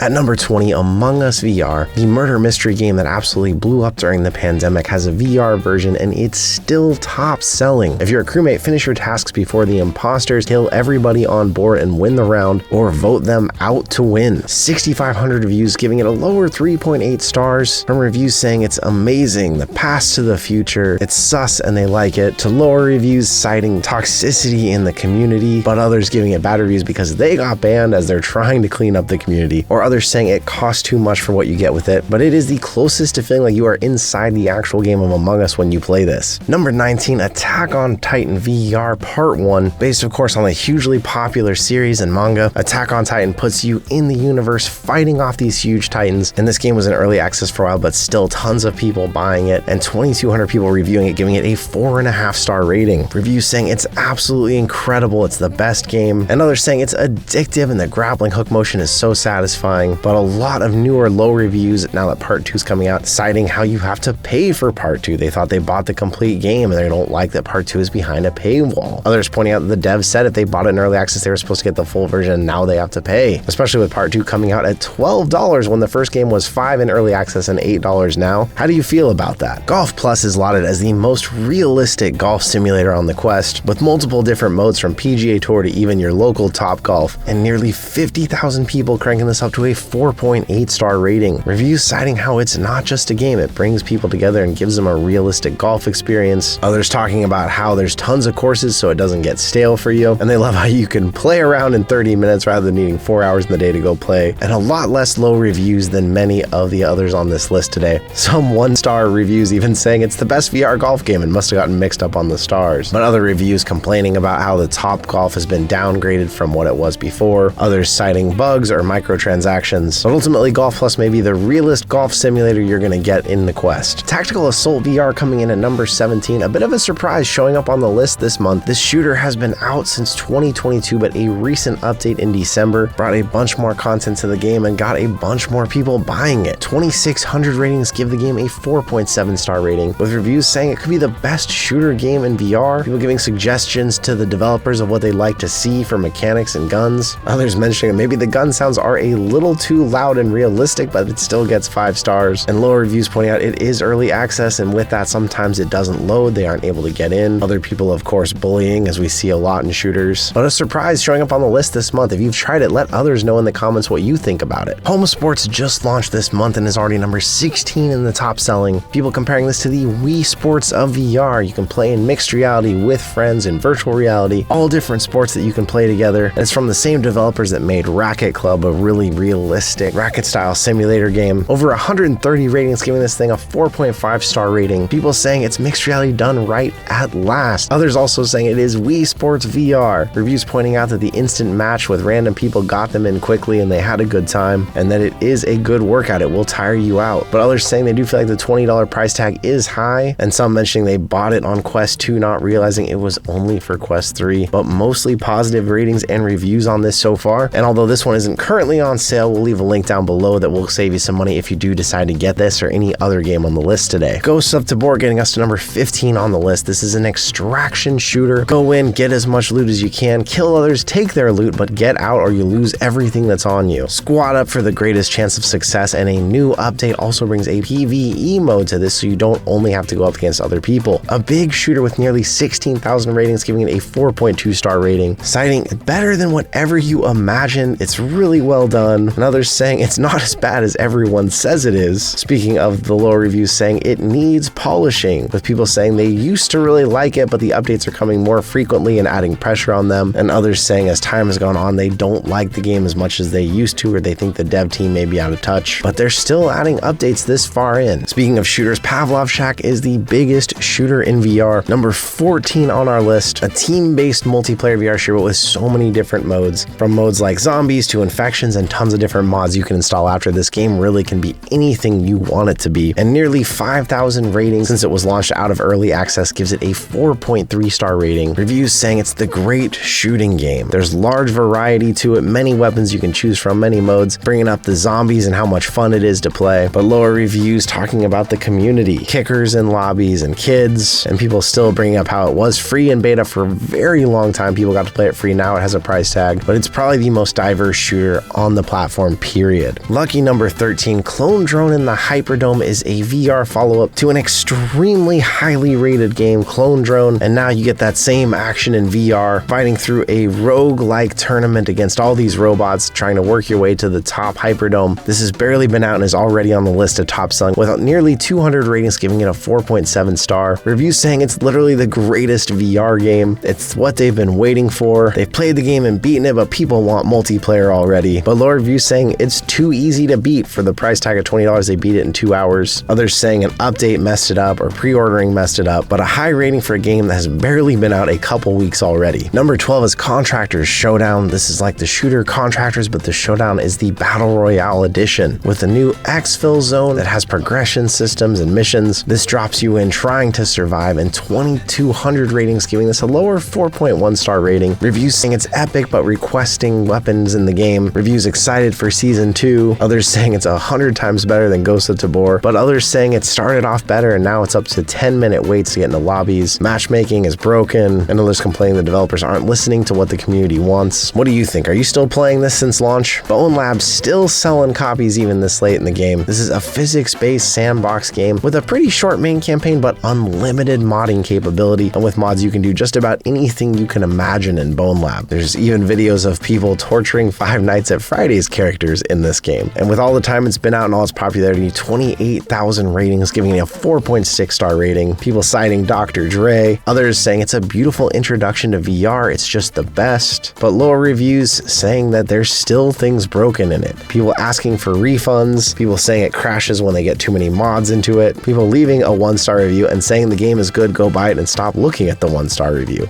At number 20, Among Us VR, the murder mystery game that absolutely blew up during the pandemic, has a VR version and it's still top selling. If you're a crewmate, finish your tasks before the imposters, kill everybody on board and win the round, or vote them out to win. 6,500 reviews giving it a lower 3.8 stars, from reviews saying it's amazing, the past to the future, it's sus and they like it, to lower reviews citing toxicity in the community, but others giving it bad reviews because they got banned as they're trying to clean up the community, or others saying it costs too much for what you get with it, but it is the closest to feeling like you are inside the actual game of Among Us when you play this. Number 19, Attack on Titan VR Part 1. Based of course on the hugely popular series and manga, Attack on Titan puts you in the universe fighting off these huge titans, and this game was in early access for a while, but still tons of people buying it, and 2,200 people reviewing it, giving it a 4.5 star rating. Reviews saying it's absolutely incredible, it's the best game, and others saying it's addictive and the grappling hook motion is so satisfying, but a lot of newer low reviews now that Part 2 is coming out, citing how you have to pay for Part 2. They thought they bought the complete game and they don't like that Part 2 is behind a paywall. Others pointing out that the devs said if they bought it in early access they were supposed to get the full version, and now they have to pay, especially with Part 2 coming out at $12 when the first game was $5 in early access and $8 now. How do you feel about that? Golf Plus is lauded as the most realistic golf simulator on the Quest, with multiple different modes from PGA Tour to even your local Top Golf, and nearly 50,000 people cranking this up to a 4.8 star rating. Reviews citing how it's not just a game, it brings people together and gives them a realistic golf experience. Others talking about how there's tons of courses so it doesn't get stale for you, and they love how you can play around in 30 minutes rather than needing 4 hours in the day to go play, and a lot less low reviews than many of the others on this list today. Some 1-star reviews even saying it's the best VR golf game and must have gotten mixed up on the stars, but other reviews complaining about how the Top Golf has been downgraded from what it was before, others citing bugs or microtransactions. But ultimately, Golf Plus may be the realest golf simulator you're going to get in the Quest. Tactical Assault VR coming in at number 17, a bit of a surprise showing up on the list this month. This shooter has been out since 2022, but a recent update in December brought a bunch more content to the game and got a bunch more people buying it. 2,600 ratings give the game a 4.7 star rating, with reviews saying it could be the best shooter game in VR, people giving suggestions to the developers of what they'd like to see for mechanics and guns, others mentioning maybe the gun sounds are a little too loud and realistic, but it still gets 5 stars, and lower reviews pointing out it is early access, and with that sometimes it doesn't load, they aren't able to get in. Other people of course bullying, as we see a lot in shooters, but a surprise showing up on the list this month. If you've tried it, let others know in the comments what you think about it. Home Sports just launched this month and is already number 16 in the top selling. People comparing this to the Wii Sports of VR. You can play in mixed reality with friends in virtual reality, all different sports that you can play together, and it's from the same developers that made Racket Club, a really realistic racket style simulator game. Over 130 ratings giving this thing a 4.5 star rating. People saying it's mixed reality done right at last. Others also saying it is Wii Sports VR. Reviews pointing out that the instant match with random people got them in quickly and they had a good time, and that it is a good workout. It will tire you out. But others saying they do feel like the $20 price tag is high, and some mentioning they bought it on Quest 2 not realizing it was only for Quest 3. But mostly positive ratings and reviews on this so far, and although this one isn't currently on sale, we'll leave a link down below that will save you some money if you do decide to get this or any other game on the list today. Ghosts of Tabor getting us to number 15 on the list. This is an extraction shooter. Go in, get as much loot as you can, kill others, take their loot, but get out or you lose everything that's on you. Squad up for the greatest chance of success, and a new update also brings a PvE mode to this so you don't only have to go up against other people. A big shooter with nearly 16,000 ratings giving it a 4.2 star rating, citing better than whatever you imagined. It's really well done, and others saying it's not as bad as everyone says it is. Speaking of the low reviews saying it needs polishing, with people saying they used to really like it, but the updates are coming more frequently and adding pressure on them, and others saying as time has gone on they don't like the game as much as they used to, or they think the dev team may be out of touch, but they're still adding updates this far in. Speaking of shooters, Pavlov Shack is the biggest shooter in VR, number 14 on our list. A team-based multiplayer VR shooter with so many different modes, from modes like zombies to infections and tons of different mods you can install after. This game really can be anything you want it to be, and nearly 5,000 ratings since it was launched out of early access gives it a 4.3 star rating. Reviews saying it's the great shooting game. There's large variety to it, many weapons you can choose from, many modes, bringing up the zombies and how much fun it is to play, but lower reviews talking about the community, kickers in lobbies and kids, and people still bringing up how it was free in beta for a very long time. People got to play it free. Now it has a price tag, but it's probably the most diverse shooter on the platform platform, period. Lucky number 13, Clone Drone in the Hyperdome is a VR follow-up to an extremely highly rated game, Clone Drone, and now you get that same action in VR, fighting through a rogue-like tournament against all these robots, trying to work your way to the top Hyperdome. This has barely been out and is already on the list of top selling, with nearly 200 ratings giving it a 4.7 star. Reviews saying it's literally the greatest VR game. It's what they've been waiting for. They've played the game and beaten it, but people want multiplayer already. But low reviews saying it's too easy to beat. For the price tag of $20, they beat it in 2 hours. Others saying an update messed it up or pre-ordering messed it up, but a high rating for a game that has barely been out a couple weeks already. Number 12 is Contractors Showdown. This is like the shooter Contractors, but the Showdown is the Battle Royale edition with a new exfil zone that has progression systems and missions. This drops you in trying to survive, and 2,200 ratings giving this a lower 4.1 star rating. Reviews saying it's epic but requesting weapons in the game. Reviews excited for season 2. Others saying it's 100 times better than Ghost of Tabor, but others saying it started off better and now it's up to 10-minute waits to get into lobbies. Matchmaking is broken, and others complaining the developers aren't listening to what the community wants. What do you think? Are you still playing this since launch? Bone Lab's still selling copies even this late in the game. This is a physics-based sandbox game with a pretty short main campaign but unlimited modding capability, and with mods you can do just about anything you can imagine in Bone Lab. There's even videos of people torturing Five Nights at Freddy's characters in this game. And with all the time it's been out and all its popularity, 28,000 ratings giving it a 4.6 star rating. People citing Dr. Dre, others saying it's a beautiful introduction to VR, it's just the best, but lower reviews saying that there's still things broken in it. People asking for refunds, people saying it crashes when they get too many mods into it, people leaving a 1-star review and saying the game is good, go buy it and stop looking at the 1-star review.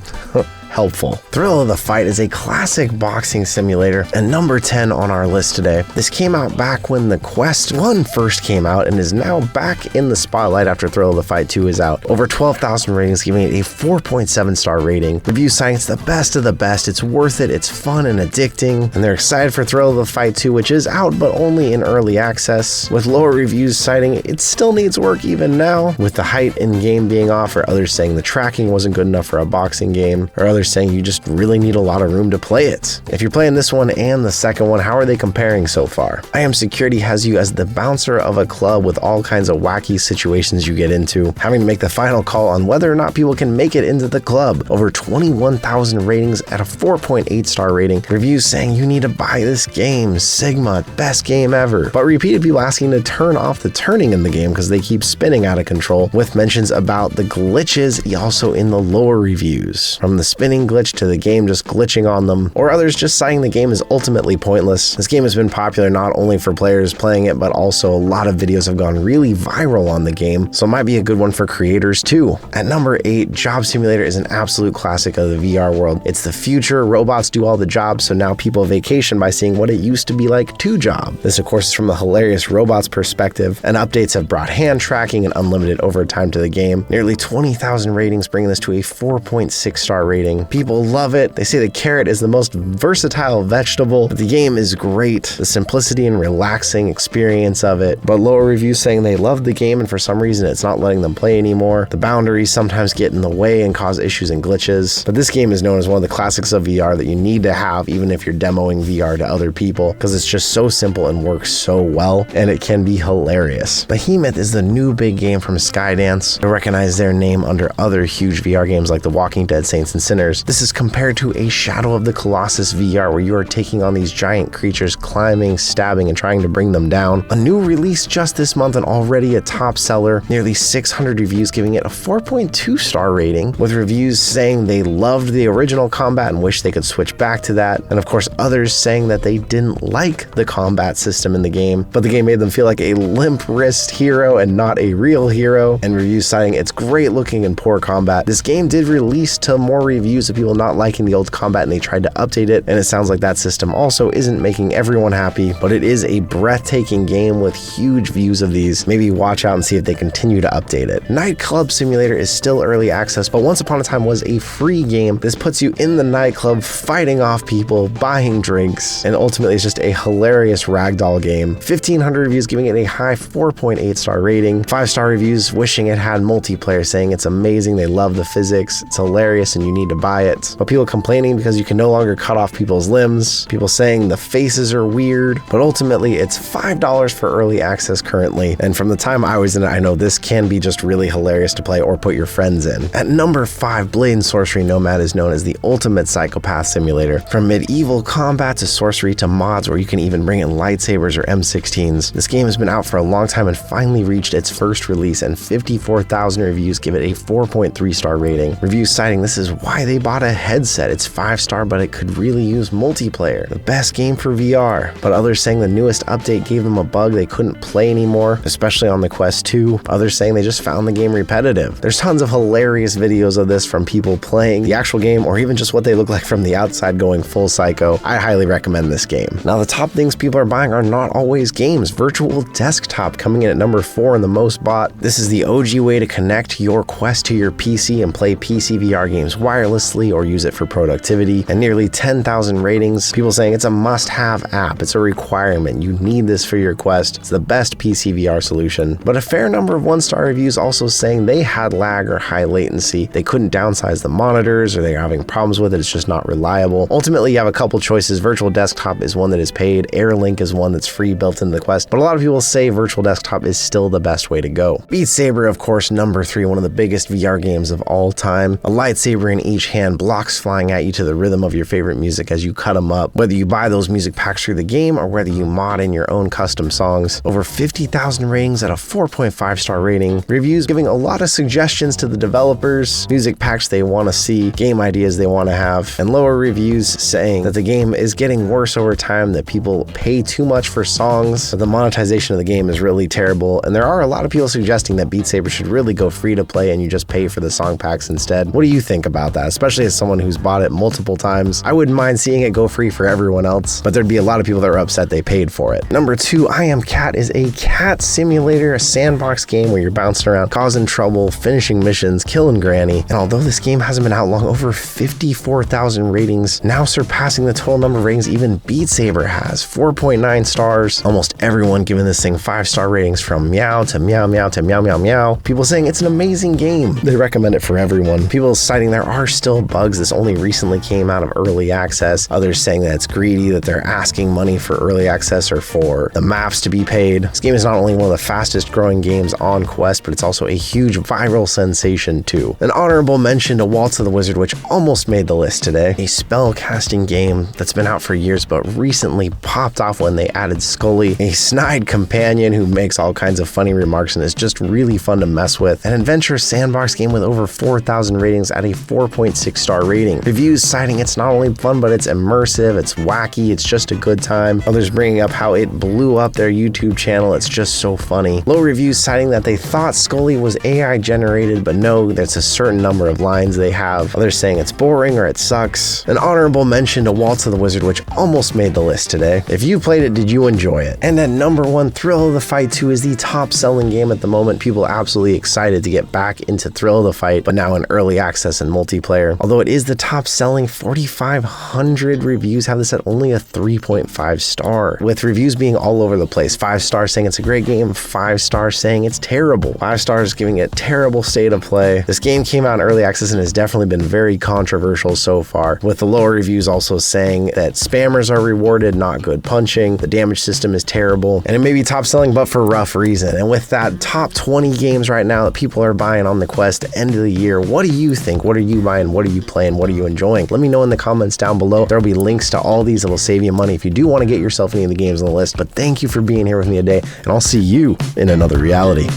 Helpful. Thrill of the Fight is a classic boxing simulator and number 10 on our list today. This came out back when the Quest 1 first came out and is now back in the spotlight after Thrill of the Fight 2 is out. Over 12,000 ratings, giving it a 4.7 star rating. Reviews saying it's the best of the best, it's worth it, it's fun and addicting, and they're excited for Thrill of the Fight 2, which is out but only in early access, with lower reviews citing it still needs work even now, with the height in game being off, or others saying the tracking wasn't good enough for a boxing game, or others saying you just really need a lot of room to play it. If you're playing this one and the second one, how are they comparing so far? I Am Security has you as the bouncer of a club with all kinds of wacky situations you get into, having to make the final call on whether or not people can make it into the club. Over 21,000 ratings at a 4.8 star rating. Reviews saying you need to buy this game. Sigma, best game ever. But repeated people asking to turn off the turning in the game because they keep spinning out of control, with mentions about the glitches also in the lower reviews. From the spinning glitch to the game just glitching on them, or others just citing the game is ultimately pointless. This game has been popular not only for players playing it, but also a lot of videos have gone really viral on the game, so it might be a good one for creators too. At number 8, Job Simulator is an absolute classic of the VR world. It's the future, robots do all the jobs, so now people vacation by seeing what it used to be like to job. This of course is from the hilarious robots perspective, and updates have brought hand tracking and unlimited overtime to the game. Nearly 20,000 ratings, bringing this to a 4.6 star rating. People love it. They say the carrot is the most versatile vegetable, but the game is great. The simplicity and relaxing experience of it, but lower reviews saying they love the game and for some reason it's not letting them play anymore. The boundaries sometimes get in the way and cause issues and glitches, but this game is known as one of the classics of VR that you need to have even if you're demoing VR to other people, because it's just so simple and works so well, and it can be hilarious. Behemoth is the new big game from Skydance. I recognize their name under other huge VR games like The Walking Dead, Saints and Sinners. This is compared to a Shadow of the Colossus VR where you are taking on these giant creatures, climbing, stabbing, and trying to bring them down. A new release just this month and already a top seller. Nearly 600 reviews giving it a 4.2 star rating, with reviews saying they loved the original combat and wish they could switch back to that, and of course others saying that they didn't like the combat system in the game, but the game made them feel like a limp wrist hero and not a real hero, and reviews citing it's great looking and poor combat. This game did release to more reviews of people not liking the old combat and they tried to update it, and it sounds like that system also isn't making everyone happy, but it is a breathtaking game with huge views of these. Maybe watch out and see if they continue to update it. Nightclub Simulator is still early access, but once upon a time was a free game. This puts you in the nightclub fighting off people, buying drinks, and ultimately it's just a hilarious ragdoll game. 1,500 reviews giving it a high 4.8 star rating. 5-star reviews wishing it had multiplayer, saying it's amazing, they love the physics, it's hilarious, and you need to buy buy it. But people complaining because you can no longer cut off people's limbs, people saying the faces are weird, but ultimately it's $5 for early access currently. And from the time I was in it, I know this can be just really hilarious to play or put your friends in. At number 5, Blade and Sorcery Nomad is known as the ultimate psychopath simulator. From medieval combat to sorcery to mods where you can even bring in lightsabers or M16s, this game has been out for a long time and finally reached its first release, and 54,000 reviews give it a 4.3 star rating. Reviews citing this is why they bought a headset. It's 5-star, but it could really use multiplayer. The best game for VR. But others saying the newest update gave them a bug they couldn't play anymore, especially on the Quest 2. Others saying they just found the game repetitive. There's tons of hilarious videos of this from people playing the actual game or even just what they look like from the outside going full psycho. I highly recommend this game. Now, the top things people are buying are not always games. Virtual desktop coming in at number 4 in the most bought. This is the OG way to connect your Quest to your PC and play PCVR games wirelessly or use it for productivity. And nearly 10,000 ratings. People saying it's a must-have app. It's a requirement. You need this for your Quest. It's the best PCVR solution. But a fair number of 1-star reviews also saying they had lag or high latency. They couldn't downsize the monitors or they're having problems with it. It's just not reliable. Ultimately, you have a couple choices. Virtual desktop is one that is paid. AirLink is one that's free built into the Quest. But a lot of people say virtual desktop is still the best way to go. Beat Saber, of course, number 3, one of the biggest VR games of all time. A lightsaber in each hand, blocks flying at you to the rhythm of your favorite music as you cut them up. Whether you buy those music packs through the game or whether you mod in your own custom songs. Over 50,000 ratings at a 4.5 star rating. Reviews giving a lot of suggestions to the developers, music packs they want to see, game ideas they want to have, and lower reviews saying that the game is getting worse over time, that people pay too much for songs, that the monetization of the game is really terrible, and there are a lot of people suggesting that Beat Saber should really go free to play and you just pay for the song packs instead. What do you think about that? Especially as someone who's bought it multiple times. I wouldn't mind seeing it go free for everyone else, but there'd be a lot of people that are upset they paid for it. Number 2, I Am Cat is a cat simulator, a sandbox game where you're bouncing around, causing trouble, finishing missions, killing Granny. And although this game hasn't been out long, over 54,000 ratings, now surpassing the total number of ratings even Beat Saber has. 4.9 stars. Almost everyone giving this thing 5-star ratings, from meow to meow meow to meow meow meow. People saying it's an amazing game. They recommend it for everyone. People citing there are still bugs. This only recently came out of early access. Others saying that it's greedy, that they're asking money for early access or for the maps to be paid. This game is not only one of the fastest growing games on Quest, but it's also a huge viral sensation too. An honorable mention to Waltz of the Wizard, which almost made the list today. A spell casting game that's been out for years, but recently popped off when they added Scully, a snide companion who makes all kinds of funny remarks and is just really fun to mess with. An adventure sandbox game with over 4,000 ratings at a 4.6 star rating. Reviews citing it's not only fun, but it's immersive, it's wacky, it's just a good time. Others bringing up how it blew up their YouTube channel. It's just so funny. Low reviews citing that they thought Scully was AI generated, but no, there's a certain number of lines they have. Others saying it's boring or it sucks. An honorable mention to Waltz of the Wizard, which almost made the list today. If you played it, did you enjoy it? And at number 1, Thrill of the Fight 2 is the top selling game at the moment. People absolutely excited to get back into Thrill of the Fight, but now in early access and multiplayer. Although it is the top selling, 4,500 reviews have this at only a 3.5 star, with reviews being all over the place. 5 stars saying it's a great game, 5 stars saying it's terrible, 5 stars giving it terrible state of play. This game came out in early access and has definitely been very controversial so far, with the lower reviews also saying that spammers are rewarded, not good punching, the damage system is terrible, and it may be top selling but for rough reason. And with that, top 20 games right now that people are buying on the Quest end of the year, what do you think? What are you buying? What are you playing? What are you enjoying? Let me know in the comments down below. There will be links to all these that will save you money if you do want to get yourself any of the games on the list. But thank you for being here with me today, and I'll see you in another reality.